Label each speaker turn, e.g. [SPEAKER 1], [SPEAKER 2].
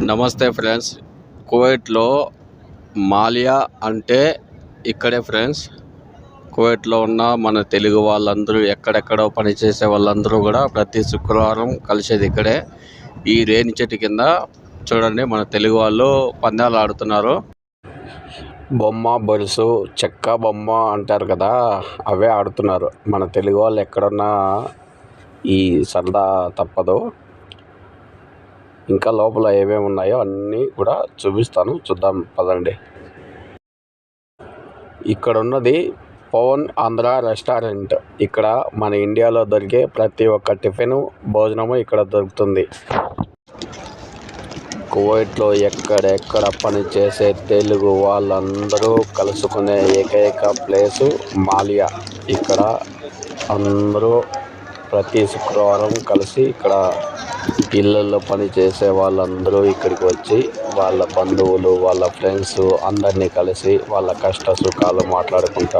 [SPEAKER 1] నమస్తే ఫ్రెండ్స్. కువైట్లో మాలియా అంటే ఇక్కడే ఫ్రెండ్స్. కువైట్లో ఉన్న మన తెలుగు వాళ్ళందరూ ఎక్కడెక్కడో పనిచేసే వాళ్ళందరూ కూడా ప్రతి శుక్రవారం కలిసేది ఇక్కడే. ఈ రేణి చెట్టు కింద చూడండి, మన తెలుగు వాళ్ళు పందాలు ఆడుతున్నారు. బొమ్మ బొలుసు చెక్క బొమ్మ అంటారు కదా, అవే ఆడుతున్నారు. మన తెలుగు వాళ్ళు ఎక్కడున్నా ఈ సరదా తప్పదు. ఇంకా లోపల ఏమేమి ఉన్నాయో అన్నీ కూడా చూపిస్తాను, చూద్దాం పదండి. ఇక్కడ ఉన్నది పవన్ ఆంధ్ర రెస్టారెంట్. ఇక్కడ మన ఇండియాలో దొరికే ప్రతి ఒక్క టిఫిన్ భోజనము ఇక్కడ దొరుకుతుంది. కువైట్లో ఎక్కడెక్కడ పనిచేసే తెలుగు వాళ్ళందరూ కలుసుకునే ఏకైక ప్లేసు మాలియా. ఇక్కడ అందరూ ప్రతి శుక్రవారం కలిసి ఇక్కడ ఇళ్ళల్లో పనిచేసే వాళ్ళందరూ ఇక్కడికి వచ్చి వాళ్ళ బంధువులు, వాళ్ళ ఫ్రెండ్స్ అందరినీ కలిసి వాళ్ళ కష్ట సుఖాలు మాట్లాడుకుంటారు.